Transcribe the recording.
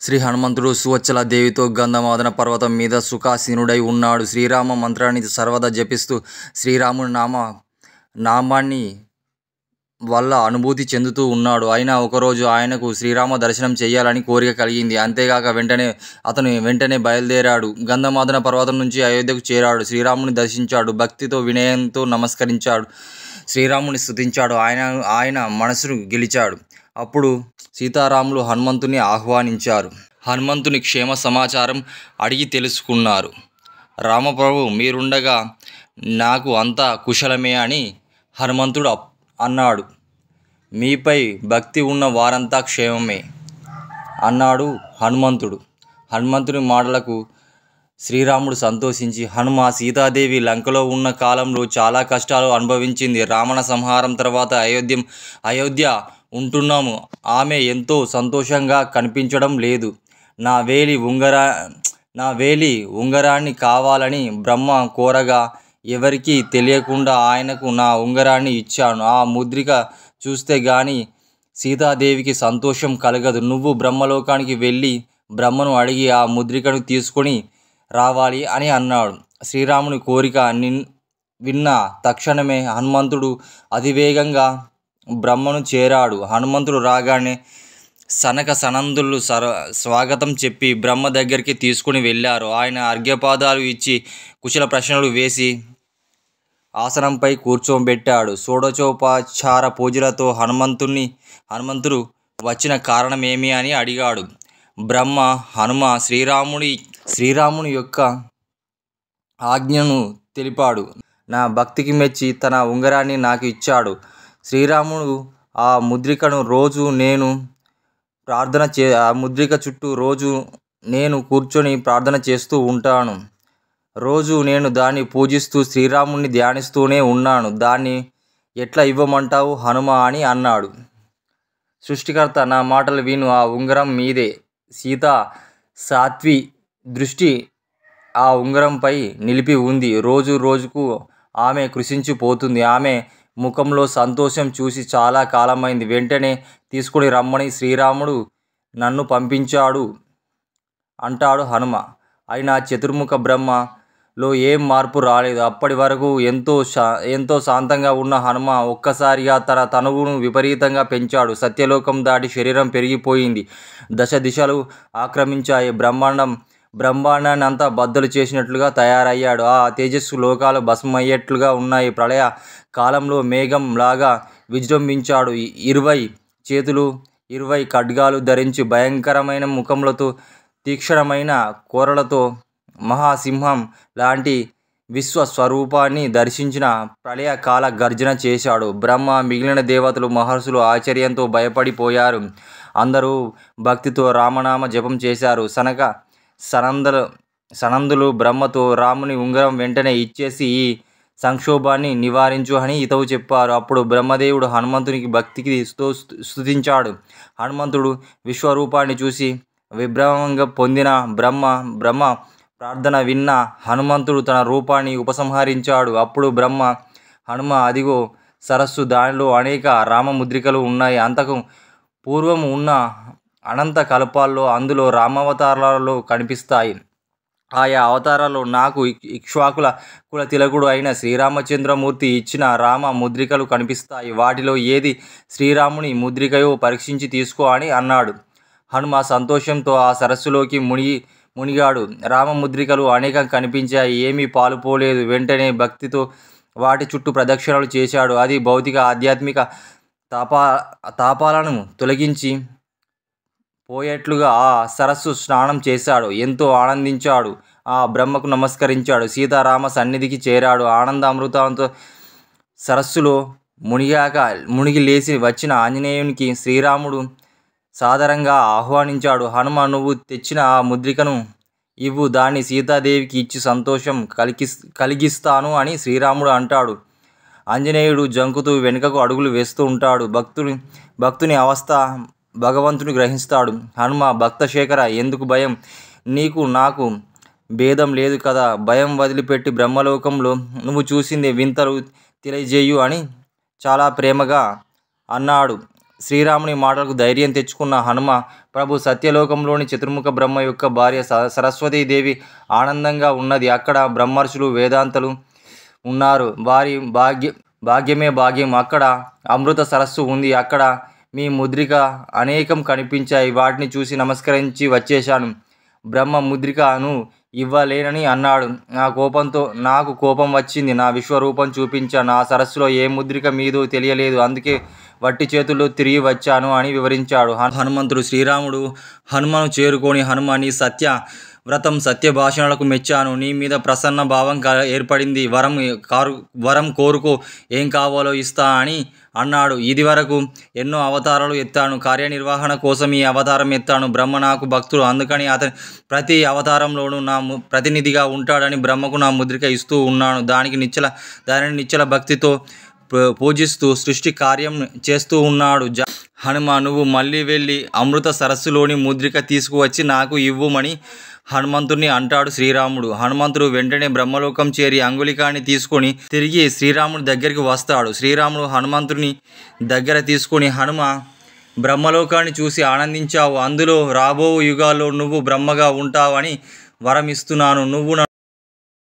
శ్రీ హనుమంతుడు సువచ్చల దేవితో గంధమాదన పర్వతం మీద సుఖాసీనుడై ఉన్నాడు. శ్రీరామ మంత్రాన్ని సర్వదా జపిస్తూ శ్రీరాముని నామాన్ని వల్ల అనుభూతి చెందుతూ ఉన్నాడు. అయినా ఒకరోజు ఆయనకు శ్రీరామ దర్శనం చేయాలని కోరిక కలిగింది. అంతేగాక అతను వెంటనే బయలుదేరాడు. గంధమాదన పర్వతం నుంచి అయోధ్యకు చేరాడు. శ్రీరాముని దర్శించాడు. భక్తితో వినయంతో నమస్కరించాడు. శ్రీరాముని స్తుతించాడు. ఆయన మనసును గెలిచాడు. అప్పుడు సీతారాములు హనుమంతుని ఆహ్వానించారు. హనుమంతుని క్షేమ సమాచారం అడిగి తెలుసుకున్నారు. రామప్రభు మీరుండగా నాకు అంతా కుశలమే అని హనుమంతుడు అన్నాడు. మీపై భక్తి ఉన్న వారంతా క్షేమమే అన్నాడు హనుమంతుడు. హనుమంతుని మాటలకు శ్రీరాముడు సంతోషించి, హనుమ, సీతాదేవి లంకలో ఉన్న కాలంలో చాలా కష్టాలు అనుభవించింది. రావణ సంహారం తర్వాత అయోధ్య ఉంటున్నాము. ఆమె ఎంతో సంతోషంగా కనిపించడం లేదు. నా వేలి ఉంగరాన్ని కావాలని బ్రహ్మ కోరగా ఎవరికీ తెలియకుండా ఆయనకు నా ఉంగరాన్ని ఇచ్చాను. ఆ ముద్రిక చూస్తే గాని సీతాదేవికి సంతోషం కలగదు. నువ్వు బ్రహ్మలోకానికి వెళ్ళి బ్రహ్మను అడిగి ఆ ముద్రికను తీసుకొని రావాలి అని అన్నాడు. శ్రీరాముని కోరిక విన్న తక్షణమే హనుమంతుడు అతివేగంగా బ్రహ్మను చేరాడు. హనుమంతుడు రాగానే సనక సనందులు స్వాగతం చెప్పి బ్రహ్మ దగ్గరికి తీసుకుని వెళ్ళారు. ఆయన అర్ఘ్యపాదాలు ఇచ్చి కుశల ప్రశ్నలు వేసి ఆసనంపై కూర్చోబెట్టాడు. షోడశోపచార పూజలతో హనుమంతుడు వచ్చిన కారణమేమి అని అడిగాడు. బ్రహ్మ హనుమ శ్రీరాముని యొక్క ఆజ్ఞను తెలిపాడు. నా భక్తికి మెచ్చి తన ఉంగరాన్ని నాకు ఇచ్చాడు. శ్రీరాముడు ఆ ముద్రికను ఆ ముద్రిక చుట్టూ రోజు నేను కూర్చొని ప్రార్థన చేస్తూ ఉంటాను. రోజు నేను దాన్ని పూజిస్తూ శ్రీరాముని ధ్యానిస్తూనే ఉన్నాను. దాన్ని ఎట్లా ఇవ్వమంటావు హనుమ అని అన్నాడు. సృష్టికర్త, నా మాటలు విను. ఆ ఉంగరం మీదే. సీత సాత్వి దృష్టి ఆ ఉంగరంపై నిలిపి ఉంది. రోజుకు ఆమె కృషించిపోతుంది. ఆమె ముఖంలో సంతోషం చూసి చాలా కాలమైంది. వెంటనే తీసుకుని రమ్మని శ్రీరాముడు నన్ను పంపించాడు అంటాడు హనుమ. అయినా చతుర్ముఖ బ్రహ్మలో ఏం మార్పు రాలేదు. అప్పటి వరకు ఎంతో శాంతంగా ఉన్న హనుమ ఒక్కసారిగా తన తనువును విపరీతంగా పెంచాడు. సత్యలోకం దాటి శరీరం పెరిగిపోయింది. దశ దిశలు ఆక్రమించాయి. బ్రహ్మాండాన్ని అంతా బద్దలు చేసినట్లుగా తయారయ్యాడు. ఆ తేజస్సు లోకాలు భస్మయ్యేట్లుగా ఉన్నాయి. ప్రళయ కాలంలో మేఘం లాగా విజృంభించాడు. 20 చేతులు 20 ఖడ్గాలు ధరించి భయంకరమైన ముఖములతో తీక్షణమైన కోరలతో మహాసింహం లాంటి విశ్వస్వరూపాన్ని దర్శించిన ప్రళయకాల గర్జన చేశాడు. బ్రహ్మ, మిగిలిన దేవతలు, మహర్షులు ఆశ్చర్యంతో భయపడిపోయారు. అందరూ భక్తితో రామనామ జపం చేశారు. సనందులు బ్రహ్మతో రాముని ఉంగరం వెంటనే ఇచ్చేసి ఈ సంక్షోభాన్ని నివారించు అని హితవు చెప్పారు. అప్పుడు బ్రహ్మదేవుడు హనుమంతునికి భక్తికి స్తుతించాడు. హనుమంతుడు విశ్వరూపాన్ని చూసి విభ్రమంగా పొందిన బ్రహ్మ ప్రార్థన విన్న హనుమంతుడు తన రూపాన్ని ఉపసంహరించాడు. అప్పుడు బ్రహ్మ, హనుమ, అదిగో సరస్సు, దానిలో అనేక రామముద్రికలు ఉన్నాయి. అంతకు పూర్వము ఉన్న అనంత కల్పాల్లో అందులో రామావతారాలలో కనిపిస్తాయి. ఆయా అవతారాల్లో నాకు ఇక్ష్వాకుల కుల తిలకుడు అయిన శ్రీరామచంద్రమూర్తి ఇచ్చిన రామ ముద్రికలు కనిపిస్తాయి. వాటిలో ఏది శ్రీరాముని ముద్రికయో పరీక్షించి తీసుకో అని అన్నాడు. హనుమ సంతోషంతో ఆ సరస్సులోకి మునిగాడు. రామముద్రికలు అనేకం కనిపించాయి. ఏమీ పాలుపోలేదు. వెంటనే భక్తితో వాటి చుట్టూ ప్రదక్షిణలు చేశాడు. అది భౌతిక ఆధ్యాత్మిక తాపాలను తొలగించి పోయేట్లుగా ఆ సరస్సు స్నానం చేశాడు. ఎంతో ఆనందించాడు. ఆ బ్రహ్మకు నమస్కరించాడు. సీతారామ సన్నిధికి చేరాడు. ఆనంద అమృతంతో సరస్సులో మునిగి లేచి వచ్చిన ఆంజనేయునికి శ్రీరాముడు సాదరంగా ఆహ్వానించాడు. హనుమ, నువ్వు తెచ్చిన ఆ ముద్రికను ఇవ్వు. దాన్ని సీతాదేవికి ఇచ్చి సంతోషం కలిగిస్తాను అని శ్రీరాముడు అంటాడు. ఆంజనేయుడు జంకుతూ వెనుకకు అడుగులు వేస్తూ ఉంటాడు. భక్తుని అవస్థ భగవంతుని గ్రహిస్తాడు. హనుమ, భక్తశేఖర, ఎందుకు భయం? నీకు నాకు భేదం లేదు కదా. భయం వదిలిపెట్టి బ్రహ్మలోకంలో నువ్వు చూసింది వింతలు తెలియజేయు అని చాలా ప్రేమగా అన్నాడు. శ్రీరాముని మాటలకు ధైర్యం తెచ్చుకున్న హనుమ, ప్రభు సత్యలోకంలోని చతుర్ముఖ బ్రహ్మ యొక్క భార్య సరస్వతీదేవి ఆనందంగా ఉన్నది. అక్కడ బ్రహ్మర్షులు, వేదాంతలు ఉన్నారు. వారి భాగ్యమే భాగ్యం. అక్కడ అమృత సరస్సు ఉంది. అక్కడ మీ ముద్రిక అనేకం కనిపించాయి. వాటిని చూసి నమస్కరించి వచ్చేశాను. బ్రహ్మ ముద్రికను ఇవ్వలేనని అన్నాడు. నాకు కోపం వచ్చింది. నా విశ్వరూపం చూపించాను. ఆ సరస్సులో ఏ ముద్రిక మీదో తెలియలేదు. అందుకే వట్టి చేతుల్లో తిరిగి వచ్చాను అని వివరించాడు. హనుమంతుడు శ్రీరాముడు హనుమను చేరుకొని, హనుమ, నీ వ్రతం సత్యభాషణలకు మెచ్చాను. నీ మీద ప్రసన్న భావం ఏర్పడింది. వరం కోరుకో, ఏం కావాలో ఇస్తా అని అన్నాడు. ఇది వరకు ఎన్నో అవతారాలు ఎత్తాను. కార్యనిర్వహణ కోసం ఈ అవతారం ఎత్తాను. బ్రహ్మ నాకు భక్తుడు. అందుకని అతని ప్రతి అవతారంలోనూ నా ప్రతినిధిగా ఉంటాడని బ్రహ్మకు నా ముద్రిక ఇస్తూ ఉన్నాను. దానిని నిశ్చల భక్తితో పూజిస్తూ సృష్టి కార్యం చేస్తూ ఉన్నాడు. హనుమ, నువ్వు మళ్ళీ వెళ్ళి అమృత సరస్సులోని ముద్రిక తీసుకువచ్చి నాకు ఇవ్వమని హనుమంతుడిని అంటాడు శ్రీరాముడు. హనుమంతుడు వెంటనే బ్రహ్మలోకం చేరి అంగుళికాన్ని తీసుకొని తిరిగి శ్రీరాముడి దగ్గరికి వస్తాడు. శ్రీరాముడు హనుమంతుడిని దగ్గర తీసుకొని, హనుమ, బ్రహ్మలోకాన్ని చూసి ఆనందించావు. అందులో రాబో యుగాల్లో నువ్వు బ్రహ్మగా ఉంటావని వరం ఇస్తున్నాను. నువ్వు